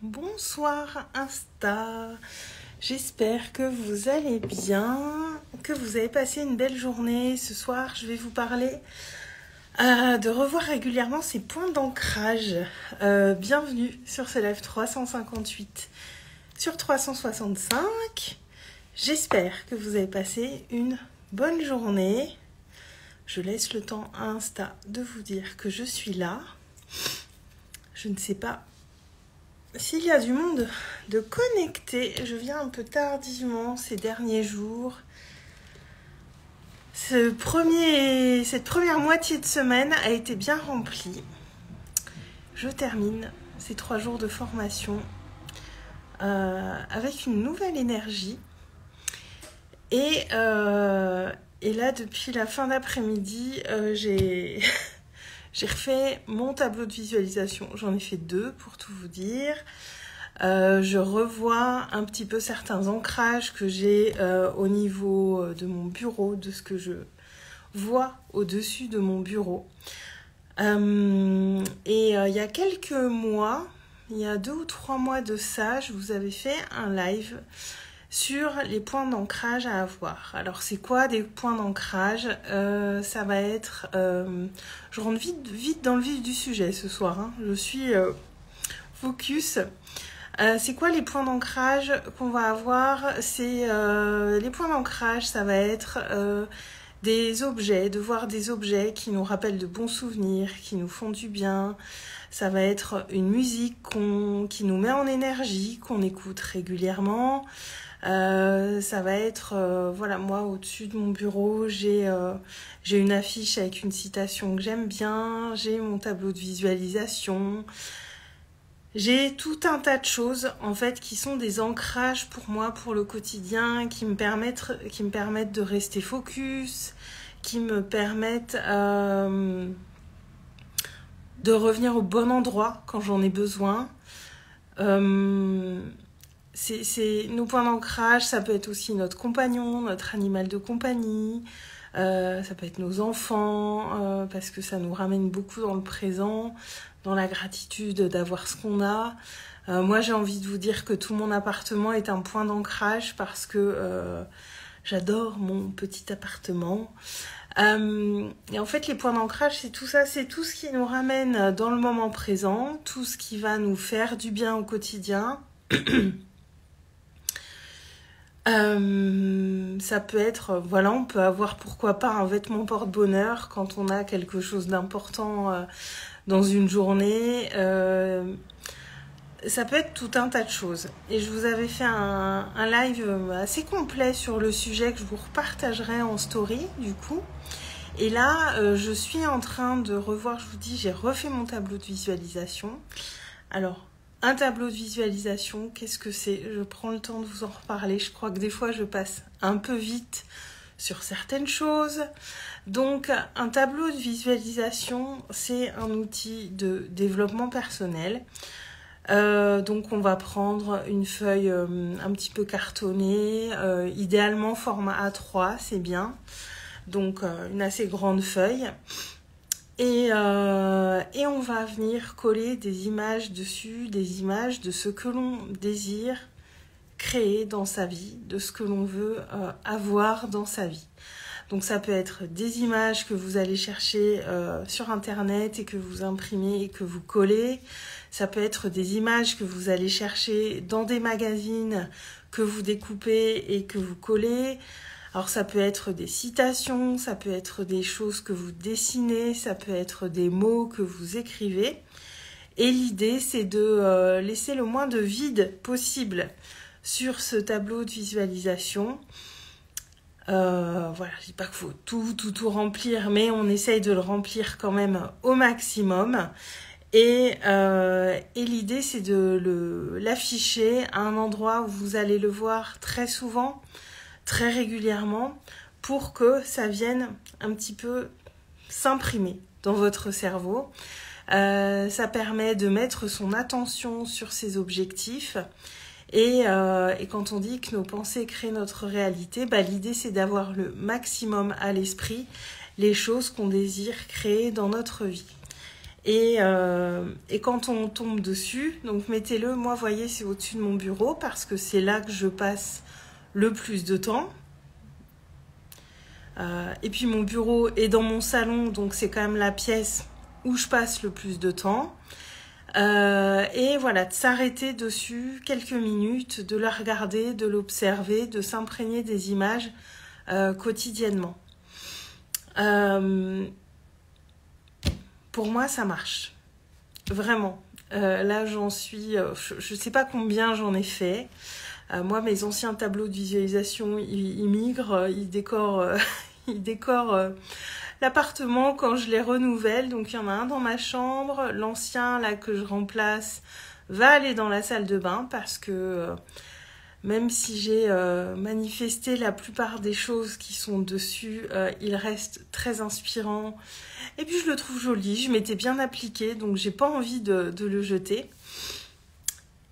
Bonsoir Insta, j'espère que vous allez bien, que vous avez passé une belle journée. Ce soir, je vais vous parler de revoir régulièrement ces points d'ancrage. Bienvenue sur ce live 358 sur 365. J'espère que vous avez passé une bonne journée. Je laisse le temps à Insta de vous dire que je suis là. Je ne sais pas s'il y a du monde de connecté. Je viens un peu tardivement ces derniers jours. Cette première moitié de semaine a été bien remplie. Je termine ces 3 jours de formation avec une nouvelle énergie. Et là, depuis la fin d'après-midi, j'ai refait mon tableau de visualisation. J'en ai fait 2 pour tout vous dire. Je revois un petit peu certains ancrages que j'ai au niveau de mon bureau, de ce que je vois au-dessus de mon bureau. Il y a quelques mois, il y a 2 ou 3 mois de ça, je vous avais fait un live sur les points d'ancrage à avoir. Alors c'est quoi des points d'ancrage? Ça va être... je rentre vite dans le vif du sujet ce soir, hein. Je suis focus. C'est quoi les points d'ancrage qu'on va avoir? Les points d'ancrage, ça va être des objets, de voir des objets qui nous rappellent de bons souvenirs, qui nous font du bien. Ça va être une musique qui nous met en énergie, qu'on écoute régulièrement. Ça va être, voilà, moi au-dessus de mon bureau, j'ai une affiche avec une citation que j'aime bien, j'ai mon tableau de visualisation, j'ai tout un tas de choses en fait qui sont des ancrages pour moi, pour le quotidien, qui me permettent de rester focus, qui me permettent de revenir au bon endroit quand j'en ai besoin. Nos points d'ancrage, ça peut être aussi notre compagnon, notre animal de compagnie, ça peut être nos enfants, parce que ça nous ramène beaucoup dans le présent, dans la gratitude d'avoir ce qu'on a. Moi, j'ai envie de vous dire que tout mon appartement est un point d'ancrage parce que j'adore mon petit appartement. Et en fait, les points d'ancrage, c'est tout ça, c'est tout ce qui nous ramène dans le moment présent, tout ce qui va nous faire du bien au quotidien. Ça peut être, voilà, on peut avoir pourquoi pas un vêtement porte-bonheur quand on a quelque chose d'important dans une journée. Ça peut être tout un tas de choses. Et je vous avais fait un live assez complet sur le sujet que je vous repartagerai en story du coup. Et là, je suis en train de revoir, je vous dis, j'ai refait mon tableau de visualisation. Alors, un tableau de visualisation, qu'est-ce que c'est? Je prends le temps de vous en reparler. Je crois que des fois, je passe un peu vite sur certaines choses. Donc, un tableau de visualisation, c'est un outil de développement personnel. Donc, on va prendre une feuille un petit peu cartonnée, idéalement format A3, c'est bien. Donc, une assez grande feuille. Et on va venir coller des images dessus, des images de ce que l'on désire créer dans sa vie, de ce que l'on veut avoir dans sa vie. Donc ça peut être des images que vous allez chercher sur internet et que vous imprimez et que vous collez. Ça peut être des images que vous allez chercher dans des magazines que vous découpez et que vous collez. Alors ça peut être des citations, ça peut être des choses que vous dessinez, ça peut être des mots que vous écrivez. Et l'idée, c'est de laisser le moins de vide possible sur ce tableau de visualisation. Voilà, je dis pas qu'il faut tout remplir, mais on essaye de le remplir quand même au maximum. Et l'idée, c'est de l'afficher à un endroit où vous allez le voir très souvent, très régulièrement, pour que ça vienne un petit peu s'imprimer dans votre cerveau. Ça permet de mettre son attention sur ses objectifs. Et quand on dit que nos pensées créent notre réalité, l'idée c'est d'avoir le maximum à l'esprit les choses qu'on désire créer dans notre vie. Et quand on tombe dessus, donc mettez-le, moi vous voyez c'est au-dessus de mon bureau parce que c'est là que je passe le plus de temps. Et puis mon bureau est dans mon salon, donc c'est quand même la pièce où je passe le plus de temps. Et voilà, de s'arrêter dessus quelques minutes, de la regarder, de l'observer, de s'imprégner des images quotidiennement. Pour moi, ça marche. Vraiment. Là, j'en suis... je ne sais pas combien j'en ai fait. Moi, mes anciens tableaux de visualisation, ils migrent, ils décorent, ils décorent l'appartement quand je les renouvelle. Donc, il y en a un dans ma chambre. L'ancien, là, que je remplace, va aller dans la salle de bain parce que... même si j'ai manifesté la plupart des choses qui sont dessus, il reste très inspirant. Et puis je le trouve joli, je m'étais bien appliquée, donc j'ai pas envie de le jeter.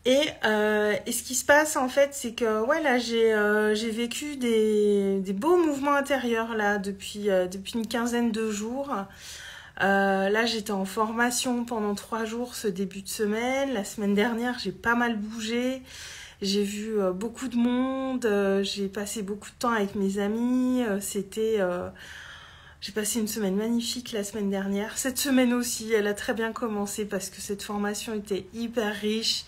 Et ce qui se passe en fait, c'est que ouais, là j'ai vécu des beaux mouvements intérieurs là depuis une quinzaine de jours. Là j'étais en formation pendant 3 jours ce début de semaine. La semaine dernière j'ai pas mal bougé. J'ai vu beaucoup de monde, j'ai passé beaucoup de temps avec mes amis, j'ai passé une semaine magnifique la semaine dernière. Cette semaine aussi, elle a très bien commencé parce que cette formation était hyper riche,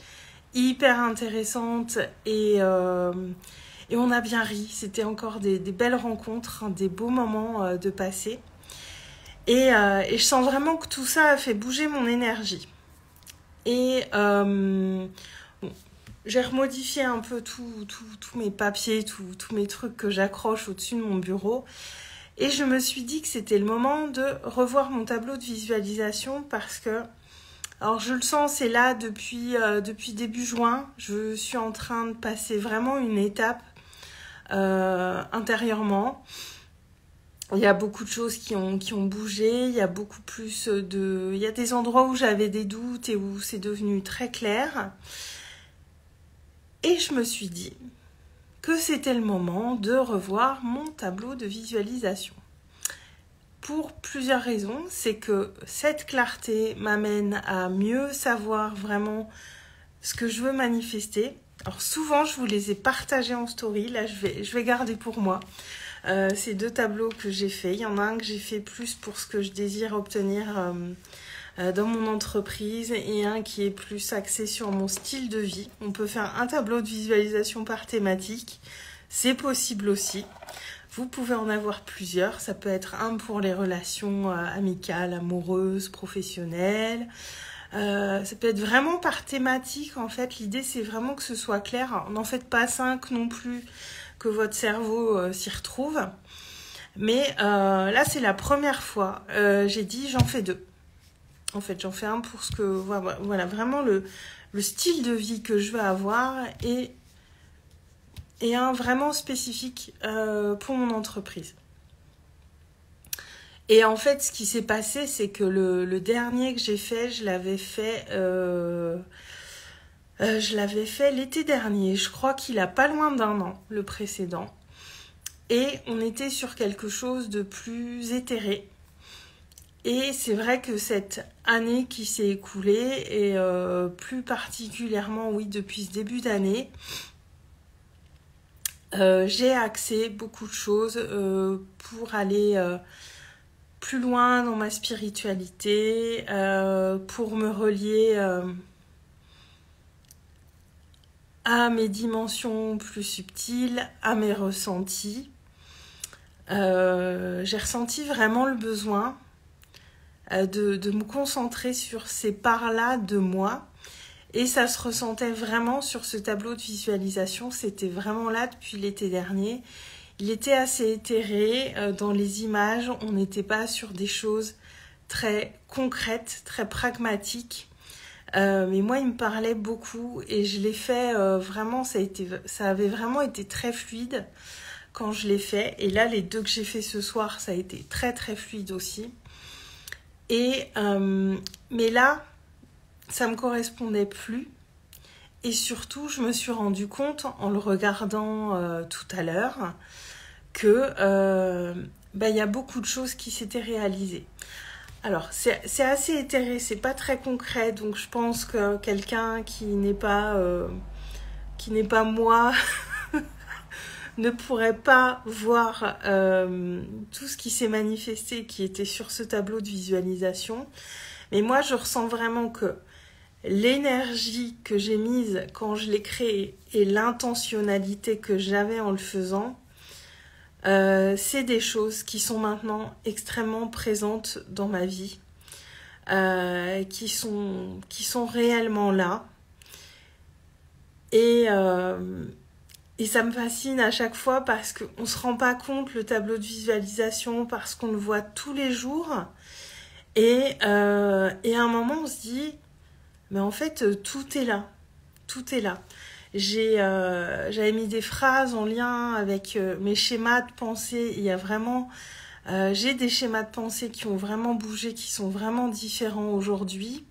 hyper intéressante et on a bien ri. C'était encore des belles rencontres, hein, des beaux moments de passer. Et je sens vraiment que tout ça a fait bouger mon énergie. Et... j'ai remodifié un peu tous mes papiers, tous mes trucs que j'accroche au-dessus de mon bureau. Et je me suis dit que c'était le moment de revoir mon tableau de visualisation parce que, alors je le sens, c'est là depuis début juin. Je suis en train de passer vraiment une étape intérieurement. Il y a beaucoup de choses qui ont bougé, il y a beaucoup plus il y a des endroits où j'avais des doutes et où c'est devenu très clair. Et je me suis dit que c'était le moment de revoir mon tableau de visualisation. Pour plusieurs raisons, c'est que cette clarté m'amène à mieux savoir vraiment ce que je veux manifester. Alors souvent, je vous les ai partagés en story, là je vais garder pour moi. Ces 2 tableaux que j'ai faits, il y en a un que j'ai fait plus pour ce que je désire obtenir dans mon entreprise et un qui est plus axé sur mon style de vie. On peut faire un tableau de visualisation par thématique, c'est possible aussi. Vous pouvez en avoir plusieurs, ça peut être un pour les relations amicales, amoureuses, professionnelles. Ça peut être vraiment par thématique en fait, l'idée c'est vraiment que ce soit clair. Alors, n'en faites pas 5 non plus, que votre cerveau s'y retrouve. Mais là c'est la première fois, j'ai dit j'en fais 2. En fait, j'en fais un pour ce que voilà vraiment le style de vie que je veux avoir et un vraiment spécifique pour mon entreprise. Et en fait, ce qui s'est passé, c'est que le dernier que j'ai fait, je l'avais fait l'été dernier. Je crois qu'il a pas loin d'1 an, le précédent. Et on était sur quelque chose de plus éthéré. Et c'est vrai que cette année qui s'est écoulée, et plus particulièrement, oui, depuis ce début d'année, j'ai axé beaucoup de choses pour aller plus loin dans ma spiritualité, pour me relier à mes dimensions plus subtiles, à mes ressentis. J'ai ressenti vraiment le besoin de me concentrer sur ces parts-là de moi. Et ça se ressentait vraiment sur ce tableau de visualisation. C'était vraiment là depuis l'été dernier. Il était assez éthéré dans les images. On n'était pas sur des choses très concrètes, très pragmatiques. Mais moi, il me parlait beaucoup et je l'ai fait vraiment, ça avait vraiment été très fluide quand je l'ai fait. Et là, les 2 que j'ai fait ce soir, ça a été très très fluide aussi. Mais là, ça me correspondait plus. Et surtout, je me suis rendu compte en le regardant tout à l'heure que y a beaucoup de choses qui s'étaient réalisées. Alors, c'est assez éthéré, c'est pas très concret, donc je pense que quelqu'un qui n'est pas moi ne pourrait pas voir tout ce qui s'est manifesté, qui était sur ce tableau de visualisation. Mais moi, je ressens vraiment que l'énergie que j'ai mise quand je l'ai créé et l'intentionnalité que j'avais en le faisant, c'est des choses qui sont maintenant extrêmement présentes dans ma vie, qui sont réellement là. Et ça me fascine à chaque fois parce qu'on ne se rend pas compte, le tableau de visualisation, parce qu'on le voit tous les jours. Et à un moment, on se dit, mais en fait, tout est là. Tout est là. J'avais mis des phrases en lien avec mes schémas de pensée. Il y a vraiment... j'ai des schémas de pensée qui ont vraiment bougé, qui sont vraiment différents aujourd'hui.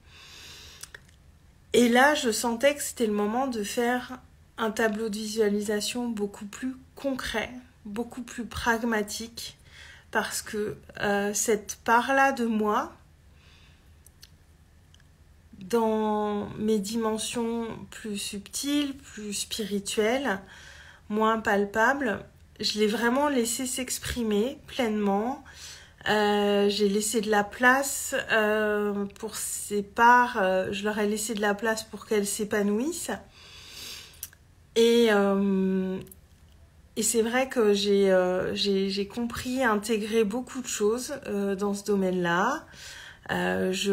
Et là, je sentais que c'était le moment de faire un tableau de visualisation beaucoup plus concret, beaucoup plus pragmatique, parce que cette part-là de moi, dans mes dimensions plus subtiles, plus spirituelles, moins palpables, je l'ai vraiment laissé s'exprimer pleinement. J'ai laissé de la place pour ces parts, je leur ai laissé de la place pour qu'elles s'épanouissent. Et c'est vrai que j'ai compris, intégré beaucoup de choses dans ce domaine-là. Je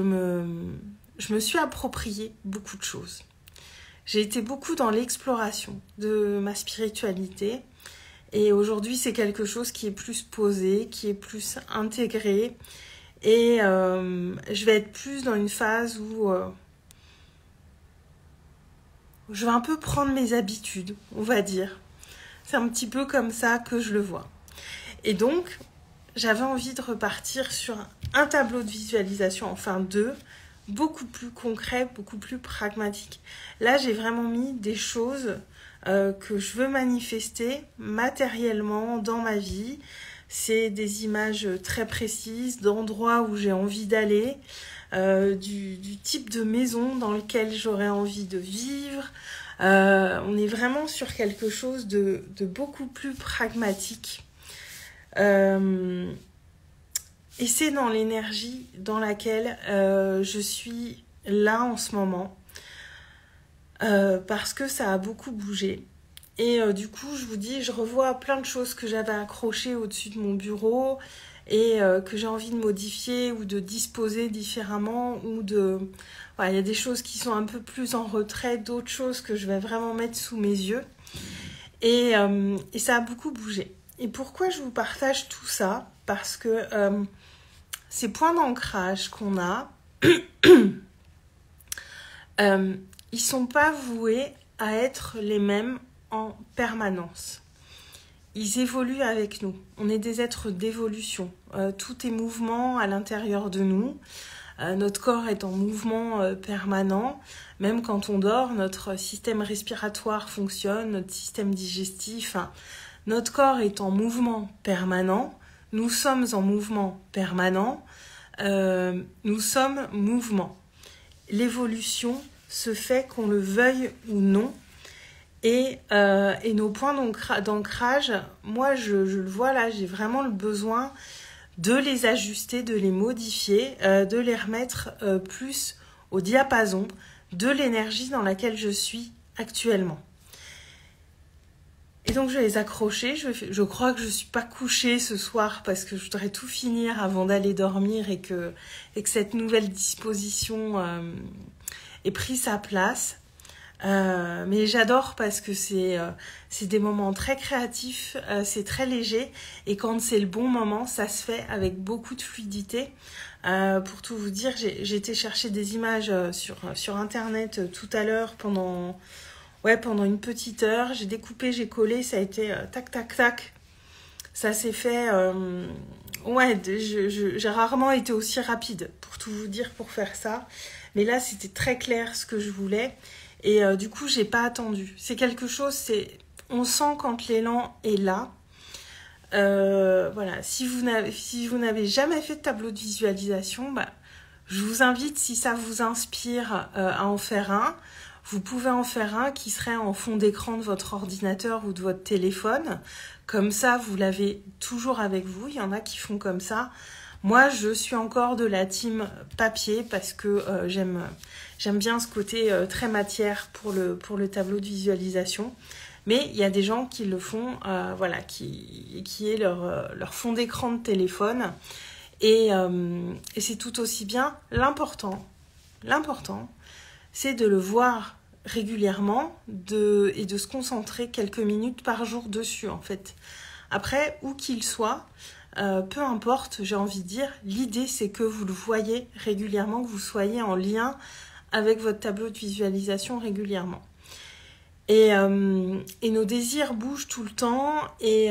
me suis approprié beaucoup de choses. J'ai été beaucoup dans l'exploration de ma spiritualité. Et aujourd'hui, c'est quelque chose qui est plus posé, qui est plus intégré. Et je vais être plus dans une phase où je vais un peu prendre mes habitudes, on va dire. C'est un petit peu comme ça que je le vois. Et donc, j'avais envie de repartir sur un tableau de visualisation, enfin deux, beaucoup plus concret, beaucoup plus pragmatique. Là, j'ai vraiment mis des choses que je veux manifester matériellement dans ma vie. C'est des images très précises d'endroits où j'ai envie d'aller, du type de maison dans lequel j'aurais envie de vivre. On est vraiment sur quelque chose de beaucoup plus pragmatique. Et c'est dans l'énergie dans laquelle je suis là en ce moment. Parce que ça a beaucoup bougé. Et du coup, je vous dis, je revois plein de choses que j'avais accrochées au-dessus de mon bureau et que j'ai envie de modifier ou de disposer différemment ou de... Voilà, il y a des choses qui sont un peu plus en retrait, d'autres choses que je vais vraiment mettre sous mes yeux. Et ça a beaucoup bougé. Et pourquoi je vous partage tout ça? Parce que ces points d'ancrage qu'on a, ils sont pas voués à être les mêmes en permanence. Ils évoluent avec nous. On est des êtres d'évolution. Tout est mouvement à l'intérieur de nous. Notre corps est en mouvement permanent. Même quand on dort, notre système respiratoire fonctionne, notre système digestif. Notre corps est en mouvement permanent. Nous sommes en mouvement permanent. Nous sommes mouvement. L'évolution se fait qu'on le veuille ou non. Et nos points d'ancrage, moi je le vois là, j'ai vraiment le besoin de les ajuster, de les modifier, de les remettre plus au diapason de l'énergie dans laquelle je suis actuellement. Et donc je vais les accrocher, je crois que je ne suis pas couchée ce soir parce que je voudrais tout finir avant d'aller dormir et que cette nouvelle disposition ait pris sa place. Mais j'adore parce que c'est des moments très créatifs, c'est très léger et quand c'est le bon moment, ça se fait avec beaucoup de fluidité. Pour tout vous dire, j'ai été chercher des images sur internet tout à l'heure pendant une petite heure. J'ai découpé, j'ai collé, ça a été tac tac tac. Ça s'est fait... j'ai rarement été aussi rapide pour tout vous dire pour faire ça. Mais là, c'était très clair ce que je voulais. Et du coup, j'ai pas attendu. C'est quelque chose, on sent quand l'élan est là. Voilà, si vous n'avez jamais fait de tableau de visualisation, je vous invite, si ça vous inspire, à en faire un. Vous pouvez en faire un qui serait en fond d'écran de votre ordinateur ou de votre téléphone. Comme ça, vous l'avez toujours avec vous. Il y en a qui font comme ça. Moi, je suis encore de la team papier parce que j'aime bien ce côté très matière pour le tableau de visualisation. Mais il y a des gens qui le font, voilà, qui est leur fond d'écran de téléphone. Et c'est tout aussi bien. L'important, c'est de le voir régulièrement et de se concentrer quelques minutes par jour dessus, en fait. Après, où qu'il soit, peu importe, j'ai envie de dire, l'idée, c'est que vous le voyez régulièrement, que vous soyez en lien avec votre tableau de visualisation régulièrement. Et nos désirs bougent tout le temps et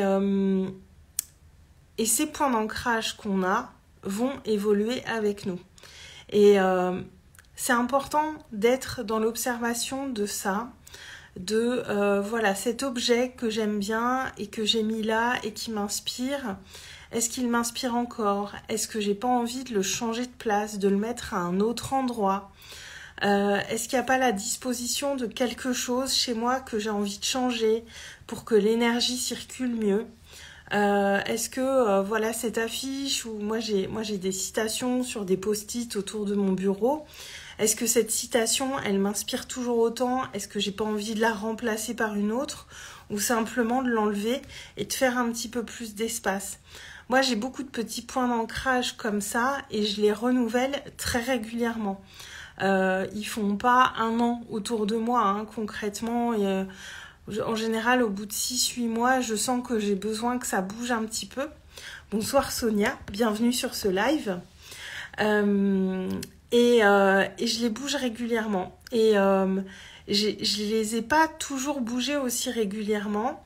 ces points d'ancrage qu'on a vont évoluer avec nous. Et c'est important d'être dans l'observation de ça, voilà, cet objet que j'aime bien et que j'ai mis là et qui m'inspire. Est-ce qu'il m'inspire encore? Est-ce que j'ai pas envie de le changer de place, de le mettre à un autre endroit? Est-ce qu'il n'y a pas la disposition de quelque chose chez moi que j'ai envie de changer pour que l'énergie circule mieux? Est-ce que voilà, cette affiche où moi j'ai des citations sur des post-it autour de mon bureau, est-ce que cette citation elle m'inspire toujours autant? Est-ce que j'ai pas envie de la remplacer par une autre ou simplement de l'enlever et de faire un petit peu plus d'espace? Moi j'ai beaucoup de petits points d'ancrage comme ça et je les renouvelle très régulièrement. Ils font pas un an autour de moi, hein, concrètement. En général, au bout de 6-8 mois, je sens que j'ai besoin que ça bouge un petit peu. Bonsoir Sonia, bienvenue sur ce live. Et je les bouge régulièrement. Et je les ai pas toujours bougés aussi régulièrement.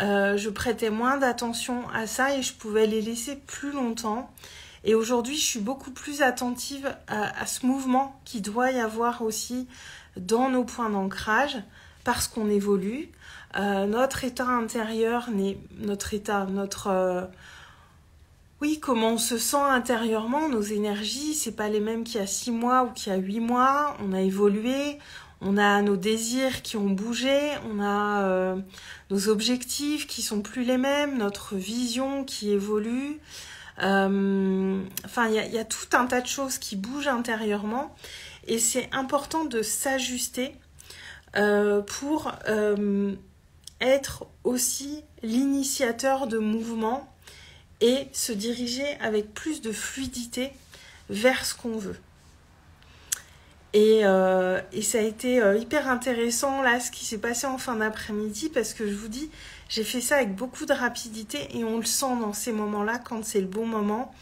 Je prêtais moins d'attention à ça et je pouvais les laisser plus longtemps. Et aujourd'hui, je suis beaucoup plus attentive à ce mouvement qu'il doit y avoir aussi dans nos points d'ancrage parce qu'on évolue. Notre état intérieur, comment on se sent intérieurement, nos énergies, c'est pas les mêmes qu'il y a 6 mois ou qu'il y a 8 mois. On a évolué, on a nos désirs qui ont bougé, on a nos objectifs qui sont plus les mêmes, notre vision qui évolue. Enfin, il y a tout un tas de choses qui bougent intérieurement et c'est important de s'ajuster pour être aussi l'initiateur de mouvements et se diriger avec plus de fluidité vers ce qu'on veut. Et ça a été hyper intéressant là ce qui s'est passé en fin d'après-midi parce que je vous dis, j'ai fait ça avec beaucoup de rapidité et on le sent dans ces moments-là quand c'est le bon moment.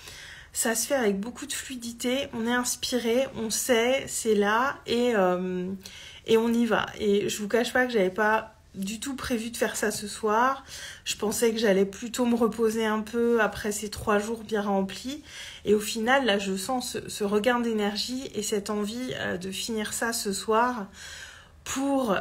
Ça se fait avec beaucoup de fluidité, on est inspiré, on sait, c'est là et on y va. Et je vous cache pas que j'avais pas du tout prévu de faire ça ce soir. Je pensais que j'allais plutôt me reposer un peu après ces 3 jours bien remplis. Et au final, là, je sens ce regain d'énergie et cette envie de finir ça ce soir pour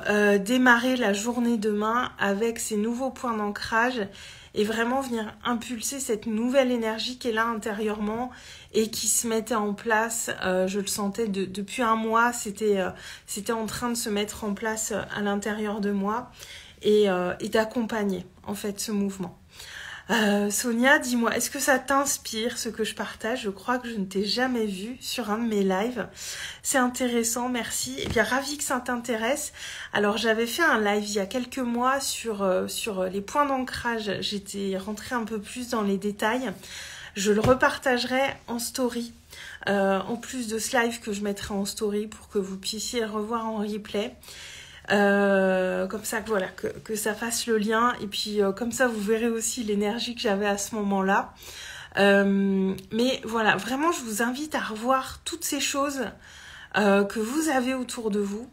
démarrer la journée demain avec ces nouveaux points d'ancrage et vraiment venir impulser cette nouvelle énergie qui est là intérieurement et qui se mettait en place. Je le sentais depuis un mois, c'était en train de se mettre en place à l'intérieur de moi et d'accompagner en fait ce mouvement. Sonia, dis-moi, est-ce que ça t'inspire ce que je partage? Je crois que je ne t'ai jamais vu sur un de mes lives. C'est intéressant, merci. Et bien, ravie que ça t'intéresse. Alors, j'avais fait un live il y a quelques mois sur les points d'ancrage. J'étais rentrée un peu plus dans les détails. Je le repartagerai en story. En plus de ce live que je mettrai en story pour que vous puissiez le revoir en replay. Comme ça que voilà que ça fasse le lien et puis comme ça vous verrez aussi l'énergie que j'avais à ce moment-là mais voilà, vraiment je vous invite à revoir toutes ces choses que vous avez autour de vous.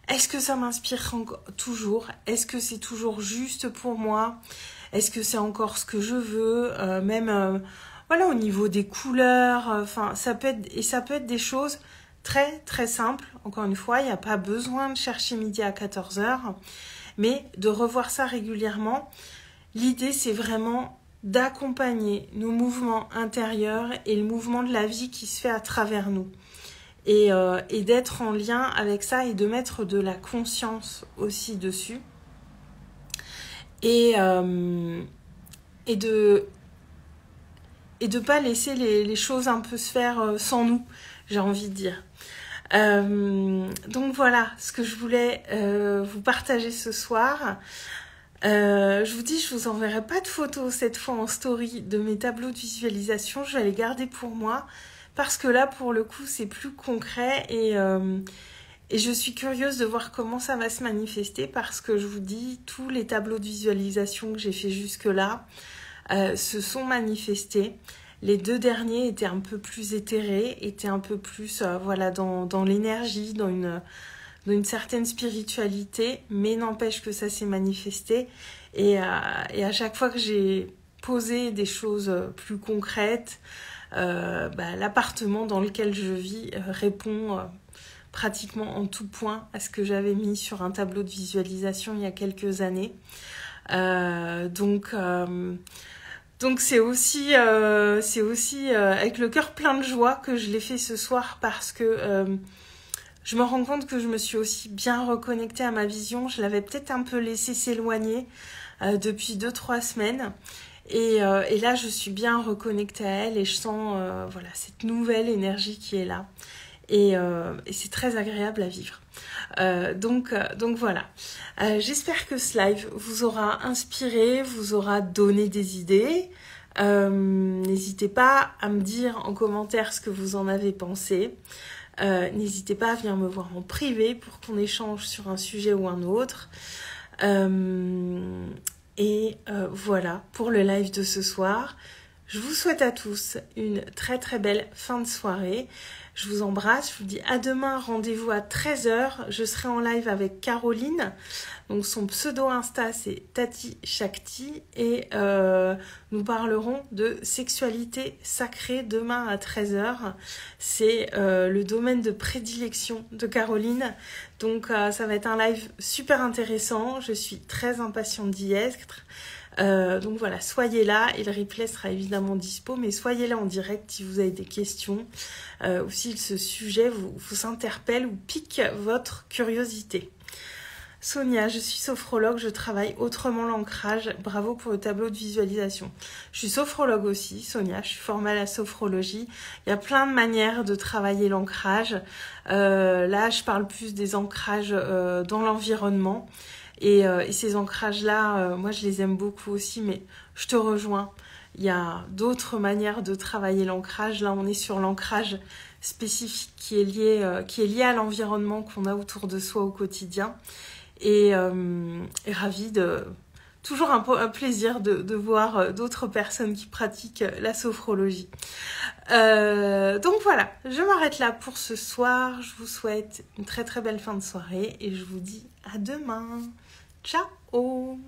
Est-ce que ça m'inspire toujours? Est-ce que c'est toujours juste pour moi? Est-ce que c'est encore ce que je veux? Voilà, au niveau des couleurs, enfin ça peut être des choses très très simple, encore une fois, il n'y a pas besoin de chercher midi à 14h, mais de revoir ça régulièrement. L'idée, c'est vraiment d'accompagner nos mouvements intérieurs et le mouvement de la vie qui se fait à travers nous. Et d'être en lien avec ça et de mettre de la conscience aussi dessus. Et de pas laisser les choses un peu se faire sans nous, j'ai envie de dire. Donc voilà ce que je voulais vous partager ce soir. Je vous dis, je vous enverrai pas de photos cette fois en story de mes tableaux de visualisation. Je vais les garder pour moi parce que là, pour le coup, c'est plus concret et je suis curieuse de voir comment ça va se manifester parce que je vous dis, tous les tableaux de visualisation que j'ai fait jusque-là se sont manifestés. Les 2 derniers étaient un peu plus éthérés, étaient un peu plus voilà, dans l'énergie, dans une certaine spiritualité, mais n'empêche que ça s'est manifesté. Et à chaque fois que j'ai posé des choses plus concrètes, l'appartement dans lequel je vis répond pratiquement en tout point à ce que j'avais mis sur un tableau de visualisation il y a quelques années. Donc c'est aussi avec le cœur plein de joie que je l'ai fait ce soir parce que je me rends compte que je me suis aussi bien reconnectée à ma vision. Je l'avais peut-être un peu laissée s'éloigner depuis 2-3 semaines. Et là, je suis bien reconnectée à elle et je sens voilà, cette nouvelle énergie qui est là. Et c'est très agréable à vivre. Donc voilà. J'espère que ce live vous aura inspiré, vous aura donné des idées. N'hésitez pas à me dire en commentaire ce que vous en avez pensé. N'hésitez pas à venir me voir en privé pour qu'on échange sur un sujet ou un autre. Voilà pour le live de ce soir. Je vous souhaite à tous une très très belle fin de soirée. Je vous embrasse, je vous dis à demain, rendez-vous à 13h. Je serai en live avec Caroline. Donc son pseudo Insta c'est Tati Shakti et nous parlerons de sexualité sacrée demain à 13h. C'est le domaine de prédilection de Caroline. Donc ça va être un live super intéressant. Je suis très impatiente d'y être. Donc voilà, soyez là et le replay sera évidemment dispo, mais soyez là en direct si vous avez des questions ou si ce sujet vous interpelle ou pique votre curiosité. Sonia, je suis sophrologue, je travaille autrement l'ancrage. Bravo pour le tableau de visualisation. Je suis sophrologue aussi, Sonia, je suis formée à la sophrologie. Il y a plein de manières de travailler l'ancrage. Là, je parle plus des ancrages dans l'environnement. Et ces ancrages-là, moi je les aime beaucoup aussi, mais je te rejoins. Il y a d'autres manières de travailler l'ancrage. Là, on est sur l'ancrage spécifique qui est lié à l'environnement qu'on a autour de soi au quotidien. Et ravie de... Toujours un plaisir de voir d'autres personnes qui pratiquent la sophrologie. Donc voilà, je m'arrête là pour ce soir. Je vous souhaite une très très belle fin de soirée et je vous dis à demain. Ciao!